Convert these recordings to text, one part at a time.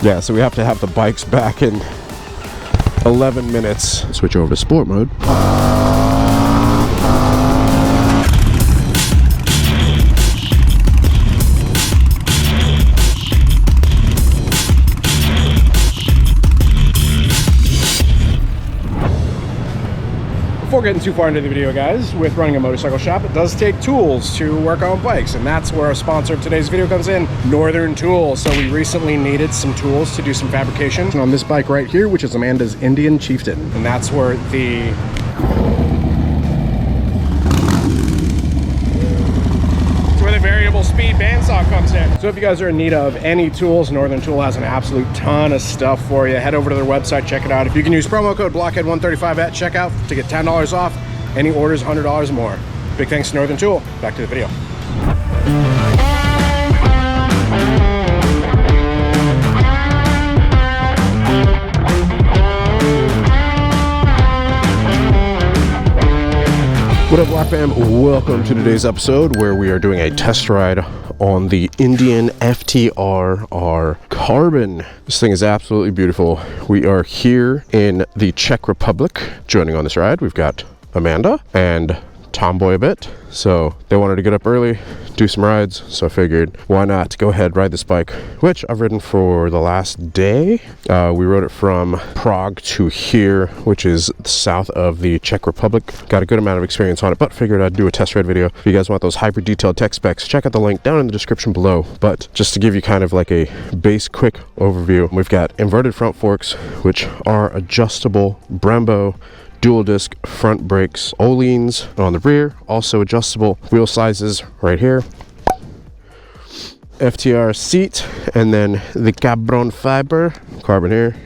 Yeah, so we have to have the bikes back in 11 minutes. Switch over to sport mode. Before getting too far into the video, guys, with running a motorcycle shop, it does take tools to work on bikes, and that's where our sponsor of today's video comes in, Northern Tool. So we recently needed some tools to do some fabrication on this bike right here, which is Amanda's Indian Chieftain, and that's where the variable speed bandsaw comes in. So if you guys are in need of any tools, Northern Tool has an absolute ton of stuff for you. Head over to their website, check it out. If you can use promo code Blockhead135 at checkout to get $10 off any orders $100 or more. Big thanks to Northern Tool. Back to the video. What up, Block fam? Welcome to today's episode where we are doing a test ride on the Indian FTR R Carbon. This thing is absolutely beautiful. We are here in the Czech Republic. Joining on this ride, we've got Amanda and Tomboy a bit. So they wanted to get up early, do some rides, so I figured why not go ahead, ride this bike, which I've ridden for the last day. We rode it from Prague to here, which is south of the Czech Republic. Got a good amount of experience on it, but figured I'd do a test ride video. If you guys want those hyper detailed tech specs, check out the link down in the description below. But just to give you kind of like a base quick overview, we've got inverted front forks, which are adjustable Brembo dual disc front brakes, Oleans on the rear, also adjustable wheel sizes right here, FTR seat, and then the carbon fiber, carbon here,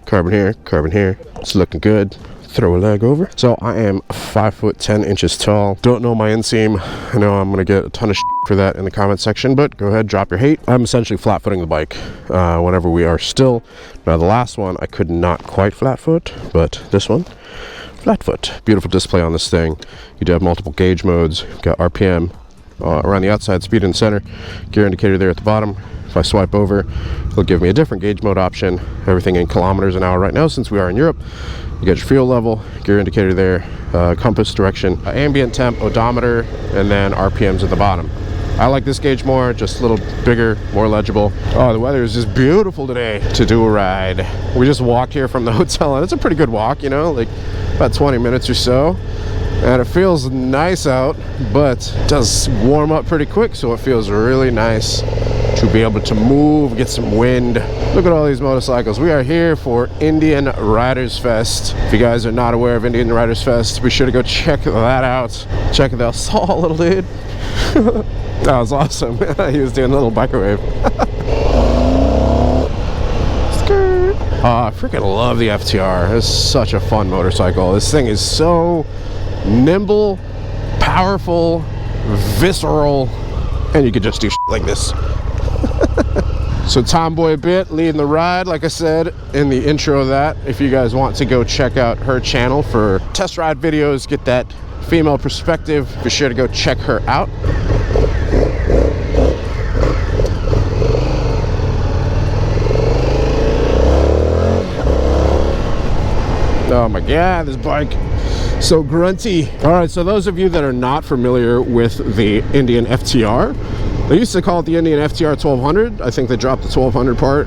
carbon here, carbon here. It's looking good. Throw a leg over. So I am 5'10" tall. Don't know my inseam. I know I'm gonna get a ton of for that in the comment section, but go ahead, drop your hate. I'm essentially flat footing the bike whenever we are still. Now the last one I could not quite flat foot, but this one flat foot. Beautiful display on this thing. You do have multiple gauge modes. You've got RPM around the outside, speed in the center, gear indicator there at the bottom. If I swipe over, it'll give me a different gauge mode option. Everything in kilometers an hour right now since we are in Europe. You got your fuel level, gear indicator there, compass direction, ambient temp, odometer, and then RPMs at the bottom. I like this gauge more, just a little bigger, more legible. Oh, the weather is just beautiful today to do a ride. We just walked here from the hotel, and it's a pretty good walk, you know, like about 20 minutes or so. And it feels nice out, but it does warm up pretty quick, so it feels really nice to be able to move, get some wind. Look at all these motorcycles. We are here for Indian Riders Fest. If you guys are not aware of Indian Riders Fest, be sure to go check that out. Check it out. Saw little dude. That was awesome. He was doing a little biker wave. Skirt. I freaking love the FTR. It's such a fun motorcycle. This thing is so nimble, powerful, visceral, and you could just do shit like this. So Tomboy a bit leading the ride, like I said in the intro of that. If you guys want to go check out her channel for test ride videos, get that female perspective, be sure to go check her out. Oh my god, this bike, so grunty. All right, so those of you that are not familiar with the Indian FTR, they used to call it the Indian FTR 1200. I think they dropped the 1200 part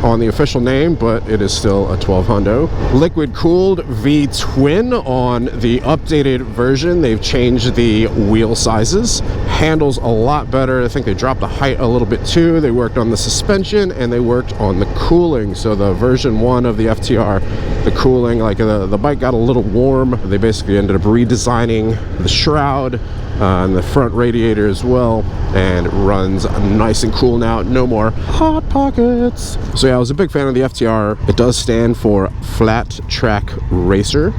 on the official name, but it is still a 1200. Liquid cooled V-twin on the updated version. They've changed the wheel sizes. Handles a lot better. I think they dropped the height a little bit too. They worked on the suspension and they worked on the cooling. So the version 1 of the FTR, the cooling, like the bike got a little warm. They basically ended up redesigning the shroud and the front radiator as well, and it runs nice and cool now. No more hot pockets. So yeah, I was a big fan of the FTR. It does stand for Flat Track Racer,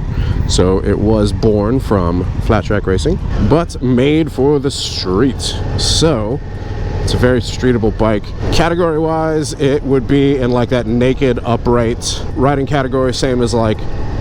so it was born from flat track racing but made for the street. So it's a very streetable bike. Category wise, it would be in like that naked upright riding category, same as like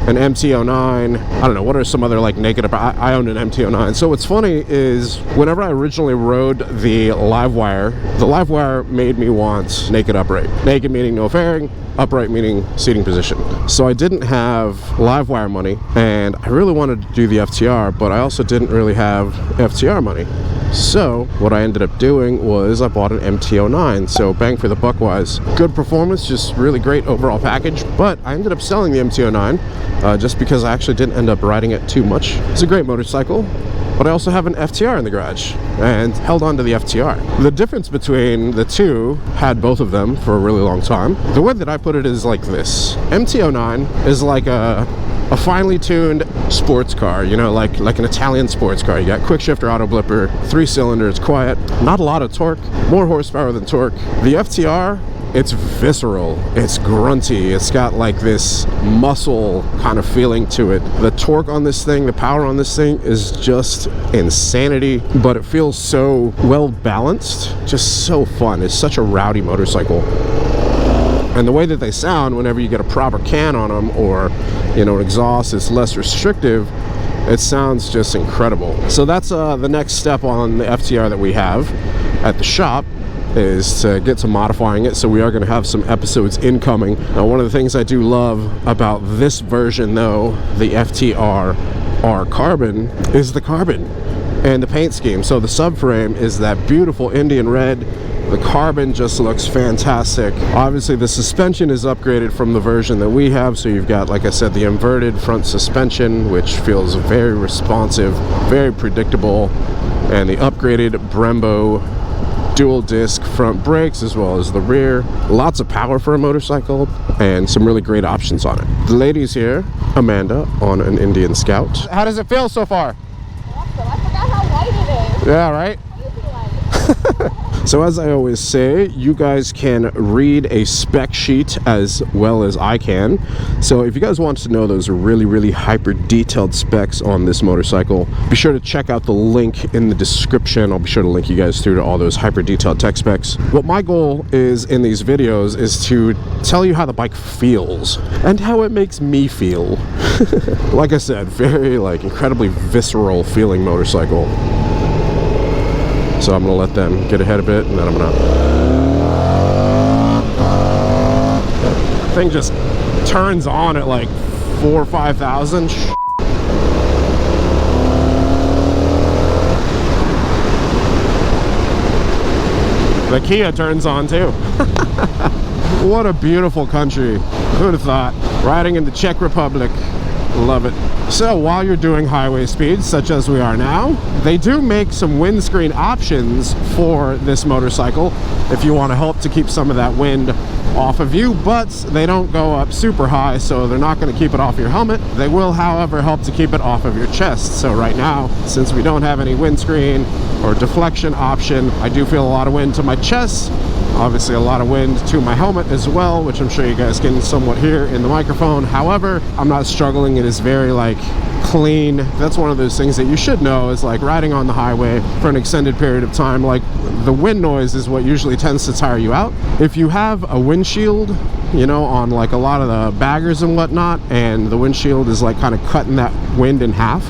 an MT-09. I don't know, what are some other like naked, I owned an MT-09. So what's funny is whenever I originally rode the Livewire made me want naked upright. Naked meaning no fairing, upright meaning seating position. So I didn't have Livewire money, and I really wanted to do the FTR, but I also didn't really have FTR money. So what I ended up doing was I bought an MT-09. So bang for the buck wise, good performance, just really great overall package. But I ended up selling the MT-09 just because I actually didn't end up riding it too much. It's a great motorcycle, but I also have an FTR in the garage and held on to the FTR. The difference between the two, had both of them for a really long time. The way that I put it is like this. MT-09 is like a finely tuned sports car, you know, like an Italian sports car. You got quick shifter, auto blipper, 3 cylinders, quiet, not a lot of torque, more horsepower than torque. The FTR, it's visceral, it's grunty, it's got like this muscle kind of feeling to it. The torque on this thing, the power on this thing is just insanity, but it feels so well balanced, just so fun. It's such a rowdy motorcycle. And the way that they sound whenever you get a proper can on them, or, you know, an exhaust is less restrictive, it sounds just incredible. So that's the next step on the FTR that we have at the shop, is to get to modifying it. So we are going to have some episodes incoming. Now, one of the things I do love about this version though, the FTR R Carbon, is the carbon and the paint scheme. So the subframe is that beautiful Indian red. The carbon just looks fantastic. Obviously the suspension is upgraded from the version that we have, so you've got, like I said, the inverted front suspension, which feels very responsive, very predictable, and the upgraded Brembo dual disc front brakes as well as the rear. Lots of power for a motorcycle and some really great options on it. The ladies here, Amanda on an Indian Scout. How does it feel so far? Awesome. I forgot how light it is. Yeah, right? So as I always say, you guys can read a spec sheet as well as I can. So if you guys want to know those really hyper detailed specs on this motorcycle, be sure to check out the link in the description. I'll be sure to link you guys through to all those hyper detailed tech specs. What my goal is in these videos is to tell you how the bike feels and how it makes me feel. Like I said, very incredibly visceral feeling motorcycle. So I'm gonna let them get ahead a bit, and then I'm gonna... Thing just turns on at like 4,000 or 5,000. The Kia turns on too. What a beautiful country. Who'd have thought? Riding in the Czech Republic. Love it. So while you're doing highway speeds, such as we are now, they do make some windscreen options for this motorcycle if you want to help to keep some of that wind off of you, but they don't go up super high, so they're not going to keep it off your helmet. They will, however, help to keep it off of your chest. So right now, since we don't have any windscreen or deflection option, I do feel a lot of wind to my chest. Obviously a lot of wind to my helmet as well, which I'm sure you guys can somewhat hear in the microphone. However, I'm not struggling. It is very clean. That's one of those things that you should know, is riding on the highway for an extended period of time, the wind noise is what usually tends to tire you out. If you have a windshield, you know, on a lot of the baggers and whatnot, and the windshield is kind of cutting that wind in half,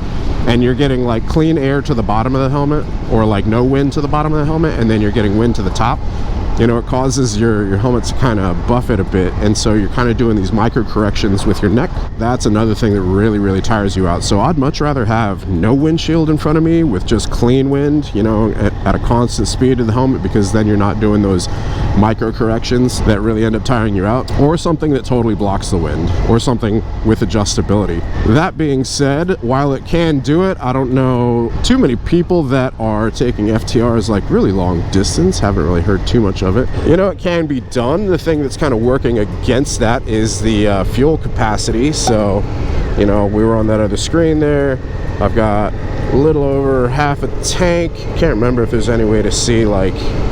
and you're getting clean air to the bottom of the helmet, or no wind to the bottom of the helmet, and then you're getting wind to the top, you know, it causes your helmet to kind of buff it a bit, and so you're kind of doing these micro corrections with your neck. That's another thing that really tires you out. So I'd much rather have no windshield in front of me with just clean wind, you know, at a constant speed of the helmet, because then you're not doing those micro corrections that really end up tiring you out, or something that totally blocks the wind, or something with adjustability. That being said, while it can do it, I don't know too many people that are taking FTRs really long distance. Haven't really heard too much of it. You know, it can be done. The thing that's kind of working against that is the fuel capacity. So, you know, we were on that other screen there. I've got a little over half a tank. Can't remember if there's any way to see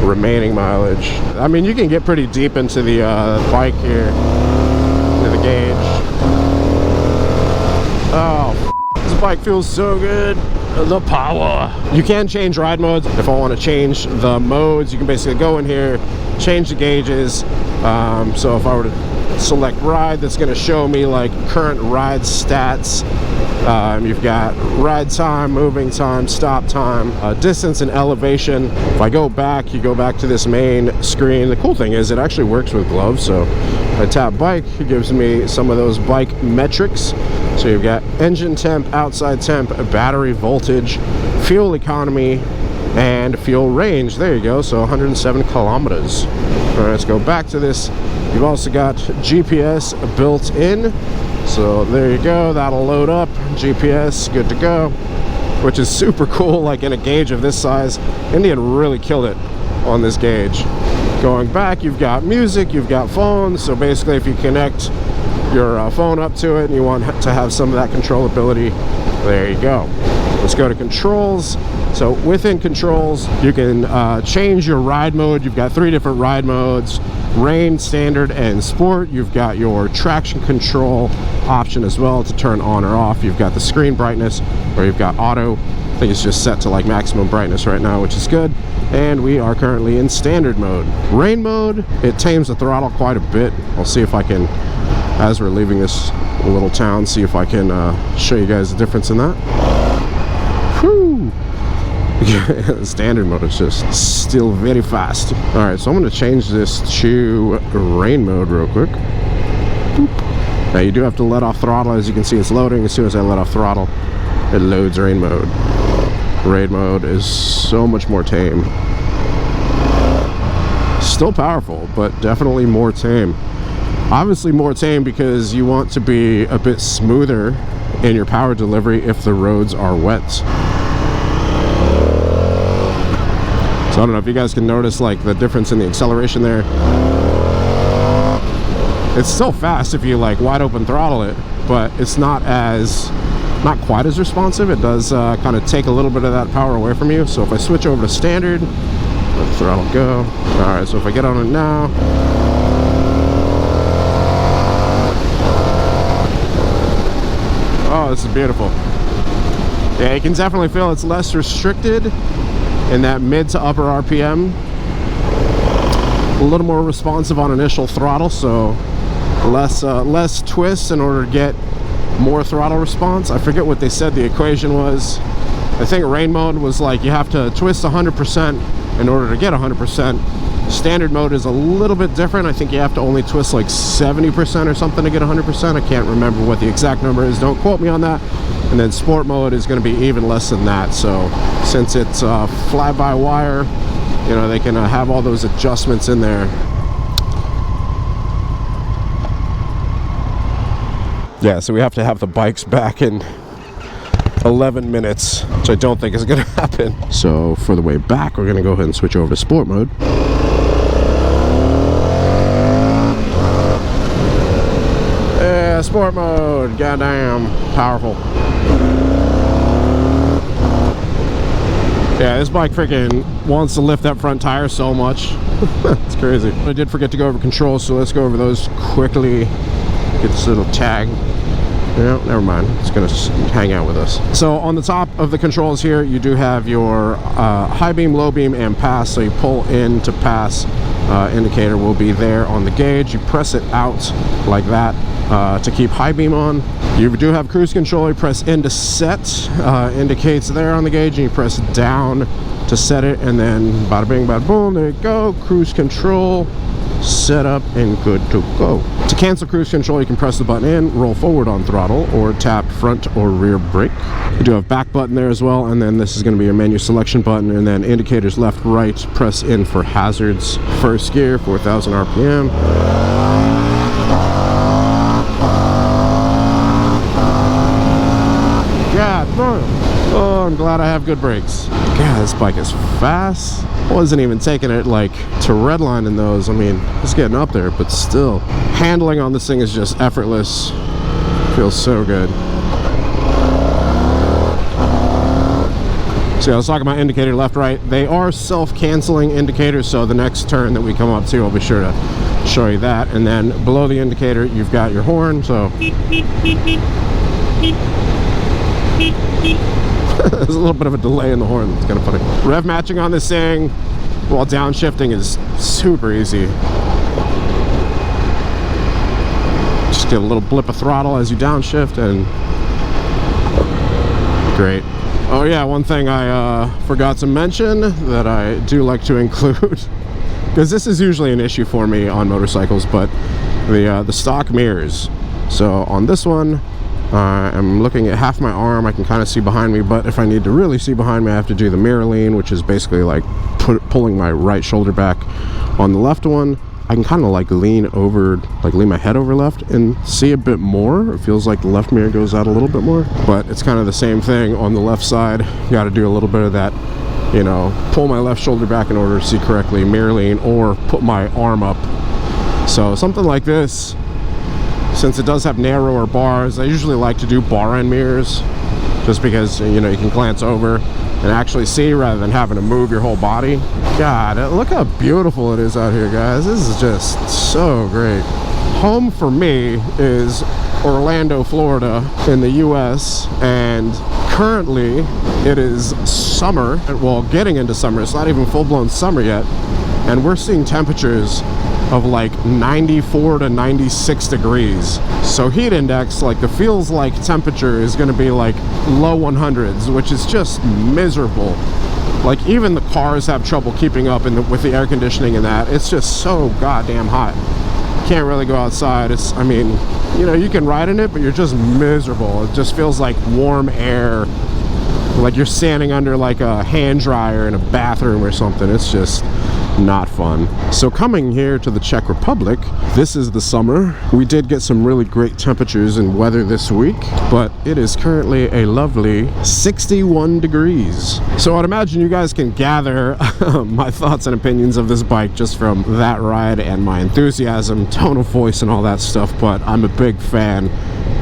remaining mileage. I mean, you can get pretty deep into the bike here, to the gauge. Oh, this bike feels so good. The power. You can change ride modes. If I want to change the modes, you can basically go in here, change the gauges. So if I were to select ride. That's going to show me like current ride stats. You've got ride time, moving time, stop time, distance and elevation. If I go back, you go back to this main screen. The cool thing is it actually works with gloves. So if I tap bike, it gives me some of those bike metrics. So you've got engine temp, outside temp, battery voltage, fuel economy, and fuel range. There you go. So 107 kilometers. All right, let's go back to this. You've also got GPS built in. So there you go, that'll load up. GPS, good to go, which is super cool. Like in a gauge of this size, Indian really killed it on this gauge. Going back, you've got music, you've got phones. So basically if you connect your phone up to it and you want to have some of that controllability, there you go. Let's go to controls. So within controls, you can change your ride mode. You've got 3 different ride modes: rain, standard, and sport. You've got your traction control option as well to turn on or off. You've got the screen brightness, or you've got auto. I think it's just set to like maximum brightness right now, which is good. And we are currently in standard mode. Rain mode, it tames the throttle quite a bit. I'll see if I can, as we're leaving this little town, see if I can show you guys the difference in that. Whew. Standard mode is just still very fast. All right, so I'm going to change this to rain mode real quick. Boop. Now you do have to let off throttle. As you can see, it's loading. As soon as I let off throttle, it loads rain mode. Rain mode is so much more tame. Still powerful, but definitely more tame. Obviously more tame because you want to be a bit smoother in your power delivery if the roads are wet. So I don't know if you guys can notice like the difference in the acceleration there. It's still fast if you like wide open throttle it, but it's not quite as responsive. It does kind of take a little bit of that power away from you. So if I switch over to standard, let the throttle go. All right, so if I get on it now, oh, this is beautiful. Yeah, you can definitely feel it's less restricted in that mid to upper RPM. A little more responsive on initial throttle, so less twists in order to get more throttle response. I forget what they said the equation was. I think rain mode was like you have to twist 100% in order to get 100%. Standard mode is a little bit different. I think you have to only twist like 70% or something to get 100%. I can't remember what the exact number is. Don't quote me on that. And then sport mode is going to be even less than that. So since it's fly-by-wire, you know, they can have all those adjustments in there. Yeah, so we have to have the bikes back in 11 minutes, which I don't think is going to happen. So for the way back, we're going to go ahead and switch over to sport mode. Yeah, sport mode, goddamn powerful. Yeah, this bike freaking wants to lift that front tire so much. It's crazy. I did forget to go over controls, so let's go over those quickly. Get this little tag. No, never mind. It's going to hang out with us. So on the top of the controls here, you do have your high beam, low beam, and pass. So you pull in to pass. Indicator will be there on the gauge. You press it out like that to keep high beam on. You do have cruise control. You press in to set. Indicates there on the gauge, and you press down to set it. And then bada bing, bada boom. There you go. Cruise control. Set up and good to go. To cancel cruise control, you can press the button in, roll forward on throttle, or tap front or rear brake. You do have back button there as well, and then this is going to be your menu selection button, and then indicators left, right, press in for hazards. First gear, 4,000 RPM. God damn. Oh, I'm glad I have good brakes. God, this bike is fast. Wasn't even taking it like to redline in those. I mean, it's getting up there, but still. Handling on this thing is just effortless. Feels so good. So I was talking about indicator left, right. They are self-canceling indicators, so the next turn that we come up to, I'll be sure to show you that. And then below the indicator, you've got your horn, so there's a little bit of a delay in the horn. It's kind of funny. Rev matching on this thing while downshifting is super easy. Just get a little blip of throttle as you downshift, and great. Oh yeah, one thing I forgot to mention that I do like to include, because this is usually an issue for me on motorcycles, but the stock mirrors. So on this one, I'm looking at half my arm. I can kind of see behind me, but if I need to really see behind me, I have to do the mirror lean, which is basically like pulling my right shoulder back. On the left one, I can kind of like lean my head over left and see a bit more. It feels like the left mirror goes out a little bit more, but it's kind of the same thing on the left side. You got to do a little bit of that, you know, pull my left shoulder back in order to see correctly, mirror lean, or put my arm up. So something like this, since it does have narrower bars, I usually like to do bar end mirrors, just because, you know, you can glance over and actually see rather than having to move your whole body. God, look how beautiful it is out here, guys. This is just so great. Home for me is Orlando, Florida in the US, and currently it is summer. Well, getting into summer. It's not even full-blown summer yet, and we're seeing temperatures of like 94 to 96 degrees. So heat index, like the feels like temperature, is going to be like low 100s, which is just miserable. Like even the cars have trouble keeping up with the air conditioning and that. It's just so goddamn hot. Can't really go outside. It's, I mean, you know, you can ride in it, but you're just miserable. It just feels like warm air, like you're standing under like a hand dryer in a bathroom or something. It's just not fun. So coming here to the Czech Republic, this is the summer. We did get some really great temperatures and weather this week, but it is currently a lovely 61 degrees. So I'd imagine you guys can gather my thoughts and opinions of this bike just from that ride and my enthusiasm, tone of voice, and all that stuff, but I'm a big fan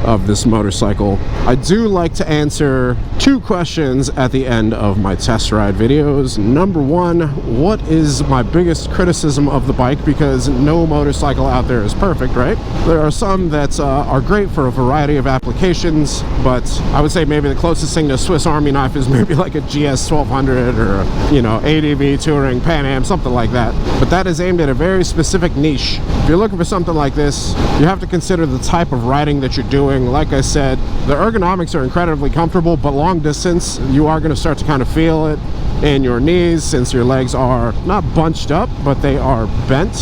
of this motorcycle. I do like to answer 2 questions at the end of my test ride videos. Number 1, what is my biggest criticism of the bike? Because no motorcycle out there is perfect, right? There are some that are great for a variety of applications, but I would say maybe the closest thing to a Swiss Army knife is maybe like a GS 1200 or a, you know, ADV Touring Pan Am, something like that. But that is aimed at a very specific niche. If you're looking for something like this, you have to consider the type of riding that you're doing. Like I said, the ergonomics are incredibly comfortable, but long distance, you are going to start to kind of feel it in your knees, since your legs are not bunched up, but they are bent.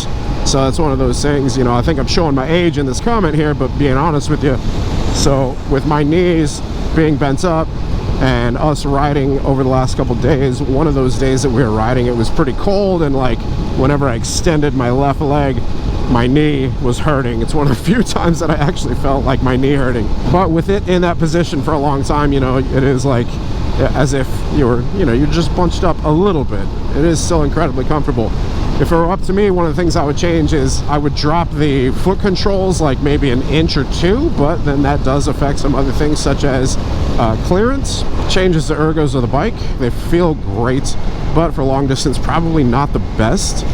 So that's one of those things, you know, I think I'm showing my age in this comment here, but being honest with you, so with my knees being bent up and us riding over the last couple days, one of those days that we were riding, it was pretty cold, and like whenever I extended my left leg, my knee was hurting. It's one of the few times that I actually felt like my knee hurting. But with it in that position for a long time, you know, it is like as if you're just bunched up a little bit. It is still incredibly comfortable. If it were up to me, one of the things I would change is I would drop the foot controls like maybe an inch or 2, but then that does affect some other things such as clearance. Changes the ergos of the bike. They feel great, but for long distance, probably not the best.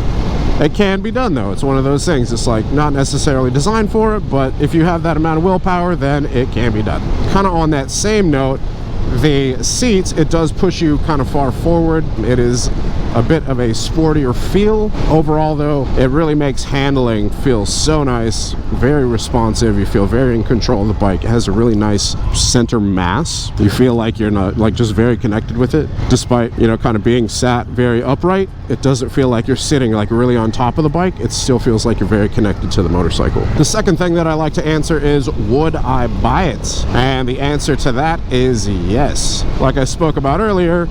It can be done though. It's one of those things. It's like not necessarily designed for it, but if you have that amount of willpower, then it can be done. Kind of on that same note, the seats, it does push you kind of far forward. It is a bit of a sportier feel. Overall though, it really makes handling feel so nice, very responsive. You feel very in control of the bike. It has a really nice center mass. You feel like you're not like just very connected with it, despite, you know, kind of being sat very upright. It doesn't feel like you're sitting like really on top of the bike. It still feels like you're very connected to the motorcycle. The second thing that I like to answer is, would I buy it? And the answer to that is yes. Like I spoke about earlier,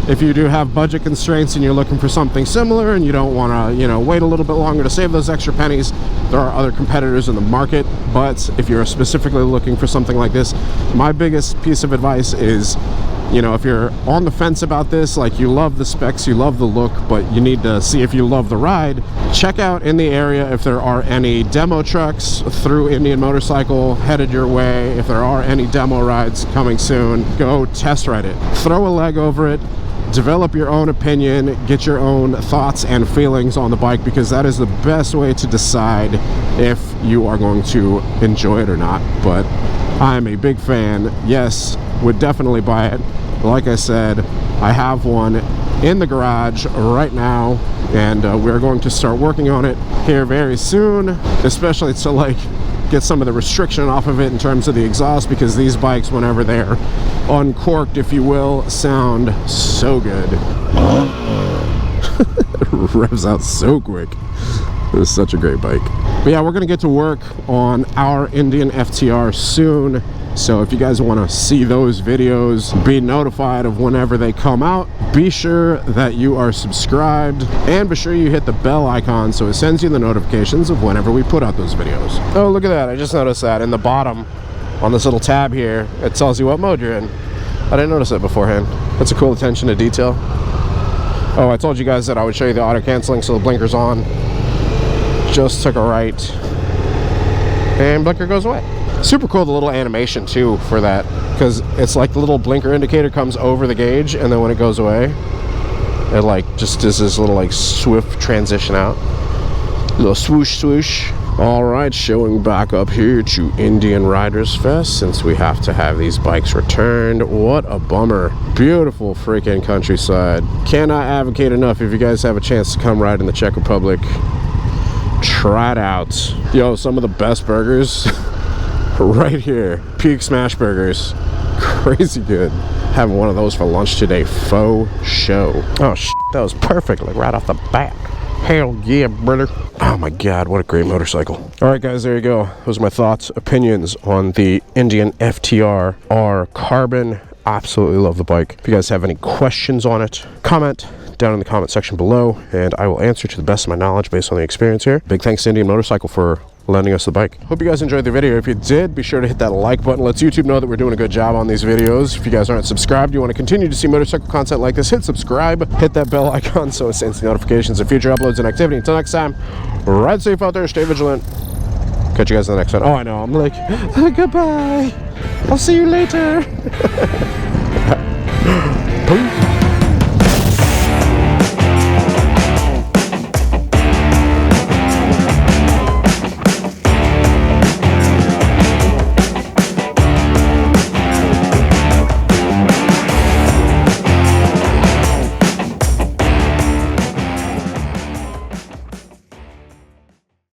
if you do have budget constraints and you're looking for something similar and you don't want to, you know, wait a little bit longer to save those extra pennies, there are other competitors in the market. But if you're specifically looking for something like this, my biggest piece of advice is, you know, if you're on the fence about this, like you love the specs, you love the look, but you need to see if you love the ride, check out in the area if there are any demo trucks through Indian Motorcycle headed your way. If there are any demo rides coming soon, go test ride it. Throw a leg over it. Develop your own opinion, get your own thoughts and feelings on the bike, because that is the best way to decide if you are going to enjoy it or not. But I'm a big fan. Yes, would definitely buy it. Like I said, I have one in the garage right now, and we're going to start working on it here very soon, especially to like get some of the restriction off of it in terms of the exhaust, because these bikes, whenever they're uncorked, if you will, sound so good. Revs out so quick. This is such a great bike. But yeah, we're gonna get to work on our Indian FTR soon. So if you guys want to see those videos, be notified of whenever they come out, be sure that you are subscribed, and be sure you hit the bell icon so it sends you the notifications of whenever we put out those videos. Oh, look at that. I just noticed that in the bottom on this little tab here, it tells you what mode you're in. I didn't notice it beforehand. That's a cool attention to detail. Oh, I told you guys that I would show you the auto canceling, so the blinker's on. Just took a right, and blinker goes away. Super cool, the little animation too for that, because it's like the little blinker indicator comes over the gauge, and then when it goes away, it like just does this little like swift transition out. Little swoosh swoosh. All right, showing back up here to Indian Riders Fest, since we have to have these bikes returned. What a bummer. Beautiful freaking countryside. Cannot advocate enough, if you guys have a chance to come ride in the Czech Republic, try it out. Yo, some of the best burgers right here. Peak Smash Burgers. Crazy good. Having one of those for lunch today. Faux show. Oh, that was perfect. Like right off the bat. Hell yeah, brother. Oh my god, what a great motorcycle. Alright guys, there you go. Those are my thoughts, opinions on the Indian FTR R Carbon. Absolutely love the bike. If you guys have any questions on it, comment down in the comment section below, and I will answer to the best of my knowledge based on the experience here. Big thanks to Indian Motorcycle for lending us the bike. Hope you guys enjoyed the video. If you did, be sure to hit that like button. Lets YouTube know that we're doing a good job on these videos. If you guys aren't subscribed, you want to continue to see motorcycle content like this, hit subscribe, hit that bell icon so it sends the notifications of future uploads and activity. Until next time, ride safe out there, stay vigilant. Catch you guys in the next one. Oh, I know, I'm like, goodbye. I'll see you later. Peace.